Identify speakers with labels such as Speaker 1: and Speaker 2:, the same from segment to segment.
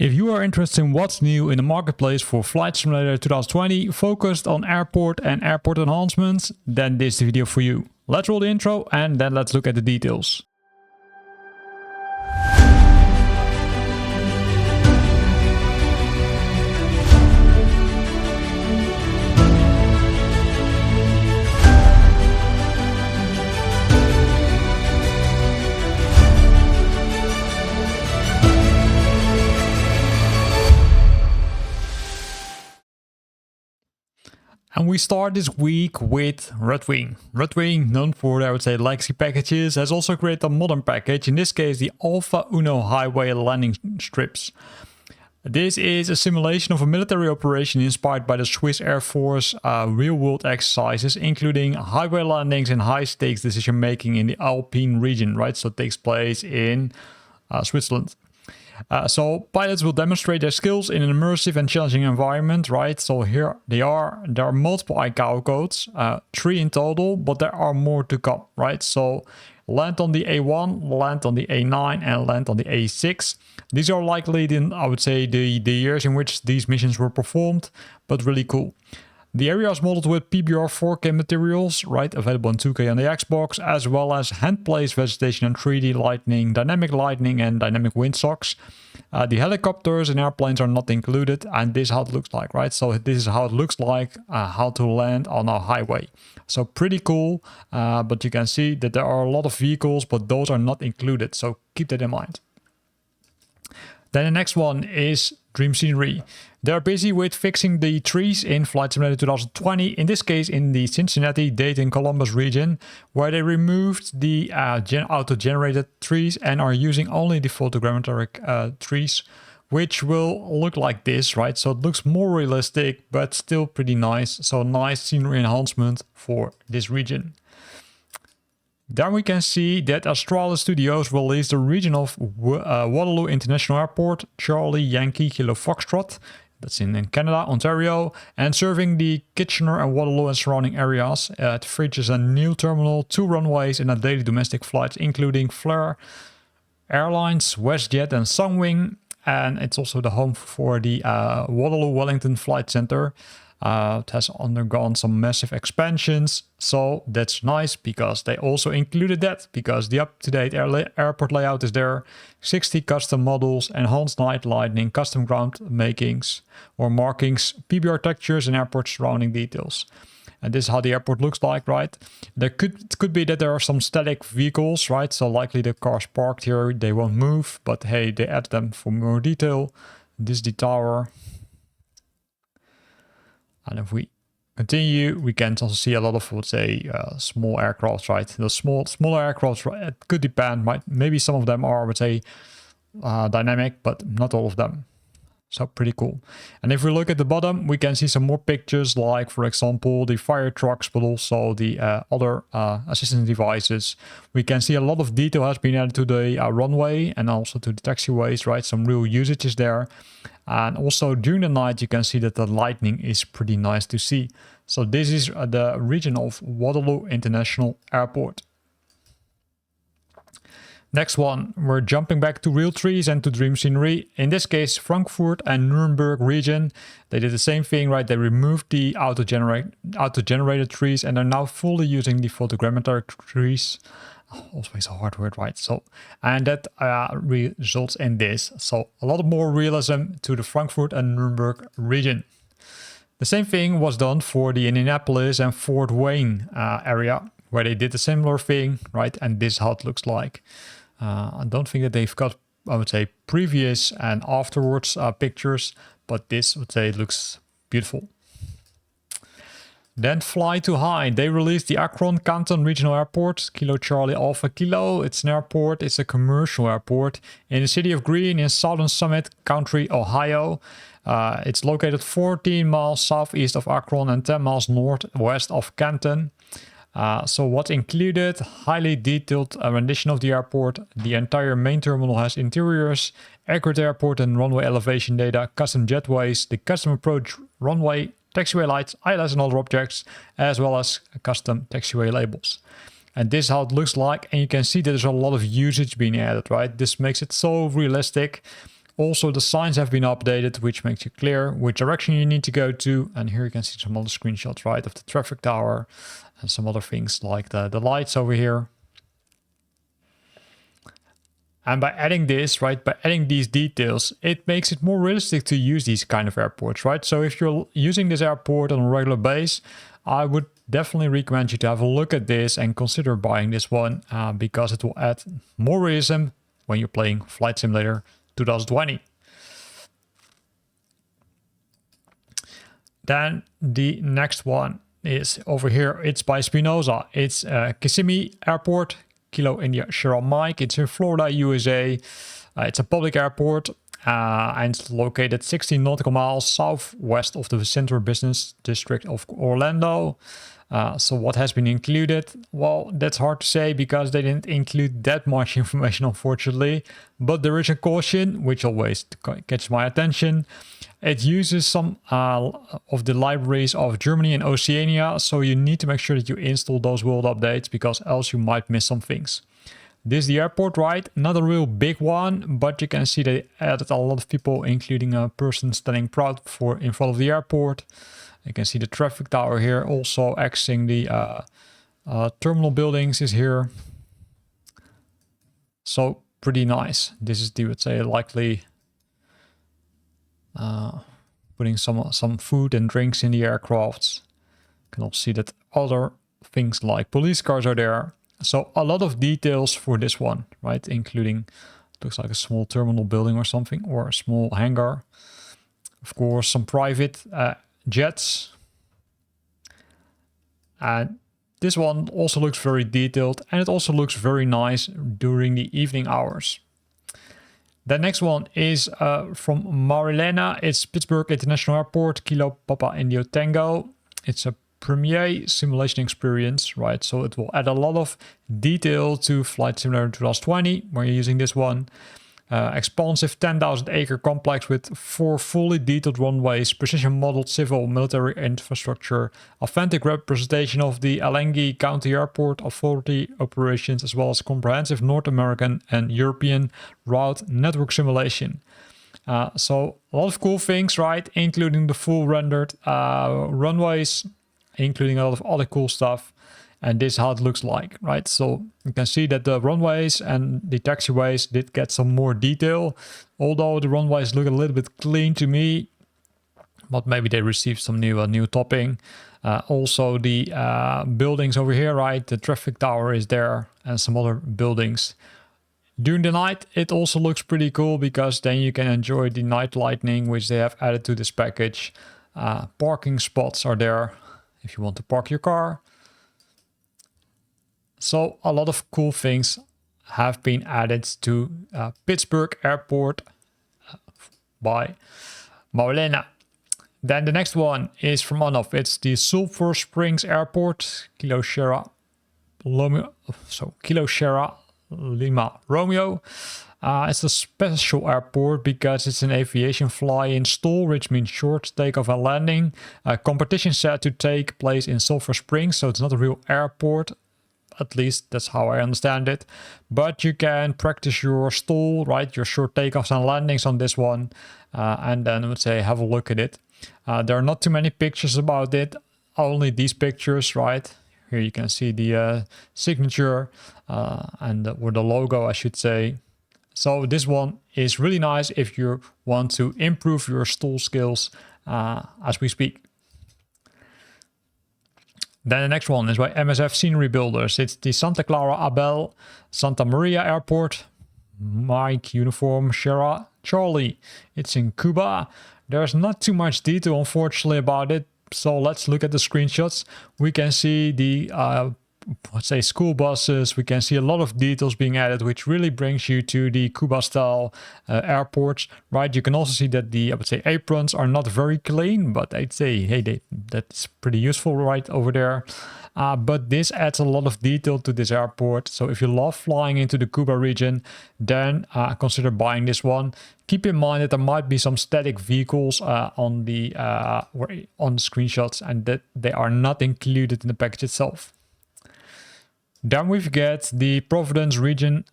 Speaker 1: If you are interested in what's new in the marketplace for Flight Simulator 2020 focused on airport and airport enhancements, then this is the video for you. Let's roll the intro and then let's look at the details. And we start this week with Red Wing. Red Wing, known for their, I would say, legacy packages, has also created a modern package, in this case the Alpha Uno highway landing strips. This is a simulation of a military operation inspired by the Swiss Air Force real-world exercises, including highway landings and high-stakes decision-making in the Alpine region, right? So it takes place in Switzerland. So pilots will demonstrate their skills in an immersive and challenging environment, right? So here they are. There are multiple ICAO codes, 3 in total, but there are more to come, right? So land on the A1, land on the A9, and land on the A6. These are likely, I would say, the years in which these missions were performed, but really cool. The area is modeled with PBR 4K materials, right, available in 2K on the Xbox, as well as hand-placed vegetation and 3D lighting, dynamic lighting, and dynamic windsocks. The helicopters and airplanes are not included, and this is how it looks like, right? So this is how it looks like, how to land on a highway. So pretty cool, but you can see that there are a lot of vehicles, but those are not included, so keep that in mind. Then the next one is Dreamscenery. They're busy with fixing the trees in Flight Simulator 2020, in this case in the Cincinnati, Dayton, Columbus region, where they removed the auto-generated trees and are using only the photogrammetric trees, which will look like this, right? So it looks more realistic, but still pretty nice. So nice scenery enhancement for this region. Then we can see that Australis Studios released the region of Waterloo International Airport, Charlie Yankee Kilo Foxtrot. That's in Canada, Ontario, and serving the Kitchener and Waterloo and surrounding areas. It features a new terminal, 2 runways, and a daily domestic flights, including Flair Airlines, WestJet, and Sunwing. And it's also the home for the Waterloo Wellington Flight Center. It has undergone some massive expansions, so that's nice because they also included that, because the up-to-date airport layout is there, 60 custom models, enhanced night lighting, custom ground makings or markings, PBR textures, and airport surrounding details. And this is how the airport looks like, right? It could be that there are some static vehicles, right? So likely the cars parked here, they won't move, but hey, they add them for more detail. This is the tower. And if we continue, we can also see a lot of, let's say, small aircraft, right? The smaller aircraft, right? It could depend. Maybe some of them are, I would say, dynamic, but not all of them. So pretty cool. And if we look at the bottom, we can see some more pictures, like, for example, the fire trucks, but also the other assistance devices. We can see a lot of detail has been added to the runway and also to the taxiways, right? Some real usage is there. And also during the night, you can see that the lighting is pretty nice to see. So this is the region of Waterloo International Airport. Next one, we're jumping back to real trees and to Dreamscenery. In this case, Frankfurt and Nuremberg region. They did the same thing, right? They removed the auto-generated trees and are now fully using the photogrammetric trees. Always a hard word, right? So, and that results in this. So a lot more realism to the Frankfurt and Nuremberg region. The same thing was done for the Indianapolis and Fort Wayne area, where they did a similar thing, right? And this is how it looks like. I don't think that they've got, I would say, previous and afterwards pictures, but this, I would say, looks beautiful. Then Fly to High. They released the Akron Canton Regional Airport, Kilo Charlie Alpha Kilo. It's an airport, it's a commercial airport in the city of Greene in Southern Summit County, Ohio. It's located 14 miles southeast of Akron and 10 miles northwest of Canton. So what's included? Highly detailed rendition of the airport. The entire main terminal has interiors, accurate airport and runway elevation data, custom jetways, the custom approach runway, taxiway lights, ILS and other objects, as well as custom taxiway labels. And this is how it looks like, and you can see there's a lot of usage being added, right? This makes it so realistic. Also, the signs have been updated, which makes it clear which direction you need to go to. And here you can see some other screenshots, right, of the traffic tower and some other things like the lights over here. And by adding this, right, by adding these details, it makes it more realistic to use these kind of airports, right? So if you're using this airport on a regular base, I would definitely recommend you to have a look at this and consider buying this one because it will add more realism when you're playing Flight Simulator 2020. Then the next one is over here. It's by Spinoza. It's Kissimmee Airport, Kilo India Sierra Mike. It's in Florida, USA. It's a public airport and it's located 16 nautical miles southwest of the central business district of Orlando. So what has been included? Well, that's hard to say because they didn't include that much information, unfortunately. But there is a caution, which always catches my attention. It uses some of the libraries of Germany and Oceania, so you need to make sure that you install those world updates because else you might miss some things. This is the airport, right? Not a real big one, but you can see they added a lot of people, including a person standing proud in front of the airport. You can see the traffic tower here, also accessing the terminal buildings is here. So pretty nice. This is the, let's say, likely putting some food and drinks in the aircrafts. You can also see that other things like police cars are there. So a lot of details for this one, right? Including, looks like a small terminal building or something, or a small hangar. Of course, some private jets. And this one also looks very detailed and it also looks very nice during the evening hours. The next one is from Marilena. It's Pittsburg International Airport, Kilo Papa Indio Tango. It's a premier simulation experience, right? So it will add a lot of detail to Flight Simulator 2020 when you're using this one. Expansive 10,000 acre complex with 4 fully detailed runways, precision modeled civil military infrastructure, authentic representation of the Allegheny County Airport Authority operations, as well as comprehensive North American and European route network simulation. So a lot of cool things, right? Including the full rendered runways, including a lot of other cool stuff. And this is how it looks like, right? So you can see that the runways and the taxiways did get some more detail, although the runways look a little bit clean to me, but maybe they received some new topping. Also the buildings over here, right? The traffic tower is there and some other buildings. During the night, it also looks pretty cool because then you can enjoy the night lighting, which they have added to this package. Parking spots are there if you want to park your car. So a lot of cool things have been added to Pittsburg Airport by Maulena. Then the next one is from Anof. It's the Sulphur Springs Airport, Kilo Sierra Lima Romeo. It's a special airport because it's an aviation fly-in stall, which means short takeoff and landing. Competition set to take place in Sulphur Springs, so it's not a real airport. At least that's how I understand it. But you can practice your stall, right? Your short takeoffs and landings on this one. And then I would say have a look at it. There are not too many pictures about it. Only these pictures, right? Here you can see the signature or the logo, I should say. So this one is really nice if you want to improve your stall skills as we speak. Then the next one is by MSF Scenery Builders. It's the Santa Clara Abel Santa Maria Airport. Mike Uniform Sierra Charlie. It's in Cuba. There's not too much detail, unfortunately, about it. So let's look at the screenshots. We can see the let's say school buses. We can see a lot of details being added, which really brings you to the Cuba style airports, right? You can also see that the, I would say, aprons are not very clean, but I'd say, hey, that's pretty useful right over there. But this adds a lot of detail to this airport. So if you love flying into the Cuba region, then consider buying this one. Keep in mind that there might be some static vehicles on the screenshots and that they are not included in the package itself. Then we get the Providence region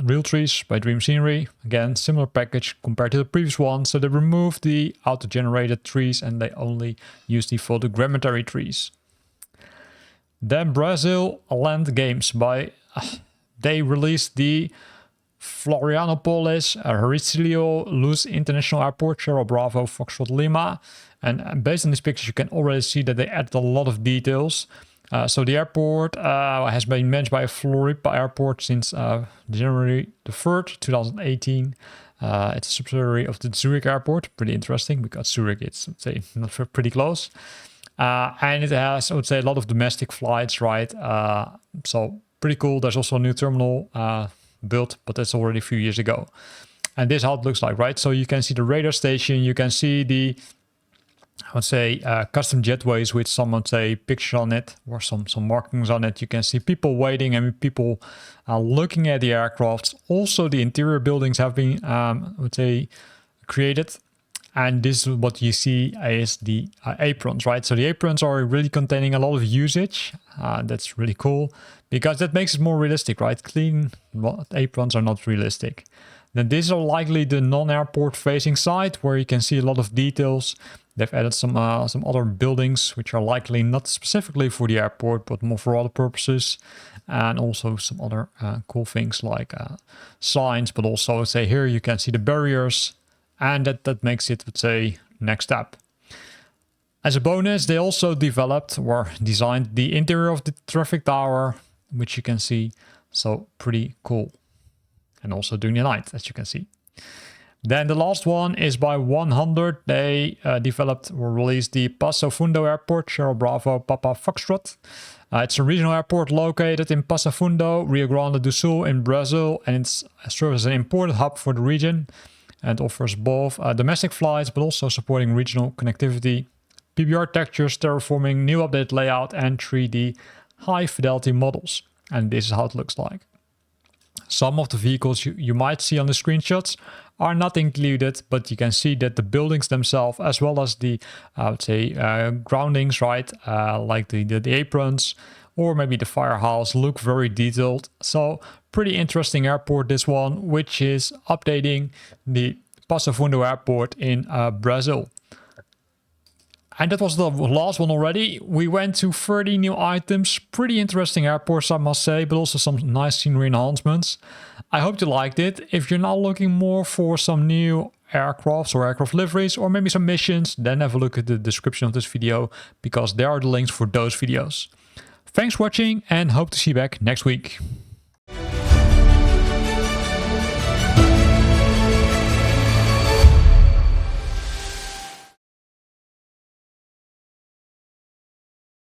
Speaker 1: Real Trees by Dreamscenery. Again, similar package compared to the previous one. So they removed the auto-generated trees and they only use the photogrammetry trees. Then Brazil Land Games by... they released the Florianopolis, Hercílio Luz International Airport, Sierra Bravo, Foxtrot Lima. And based on these pictures, you can already see that they added a lot of details. So the airport has been managed by Floripa Airport since January the 3rd, 2018. It's a subsidiary of the Zurich Airport. Pretty interesting because Zurich is, let's say, not pretty close. And it has, I would say, a lot of domestic flights, right? So pretty cool. There's also a new terminal built, but that's already a few years ago. And this is how it looks like, right? So you can see the radar station. You can see the, I would say, custom jetways with some, let's say, pictures on it or some markings on it. You can see people waiting and people looking at the aircraft. Also, the interior buildings have been, I would say, created. And this is what you see is the aprons, right? So the aprons are really containing a lot of usage. That's really cool because that makes it more realistic, right? Clean aprons are not realistic. Then these are likely the non-airport facing side where you can see a lot of details. They've added some other buildings which are likely not specifically for the airport, but more for other purposes. And also some other cool things like signs, but also say here you can see the barriers. And that makes it, let's say, next step. As a bonus, they also developed or designed the interior of the traffic tower, which you can see. So pretty cool. And also during the night, as you can see. Then the last one is by 100. They developed or released the Passo Fundo Airport, Sierra Bravo, Papa Foxtrot. It's a regional airport located in Passo Fundo, Rio Grande do Sul in Brazil. And it serves as an important hub for the region. And offers both domestic flights, but also supporting regional connectivity, PBR textures, terraforming, new updated layout, and 3D high-fidelity models. And this is how it looks like. Some of the vehicles you might see on the screenshots are not included, but you can see that the buildings themselves, as well as the, I would say, groundings, right, like the aprons, or maybe the firehouse, look very detailed. So pretty interesting airport, this one, which is updating the Passo Fundo Airport in Brazil. And that was the last one already. We went to 30 new items. Pretty interesting airports, I must say, but also some nice scenery enhancements. I hope you liked it. If you're now looking more for some new aircrafts or aircraft liveries or maybe some missions, then have a look at the description of this video because there are the links for those videos. Thanks for watching and hope to see you back next week.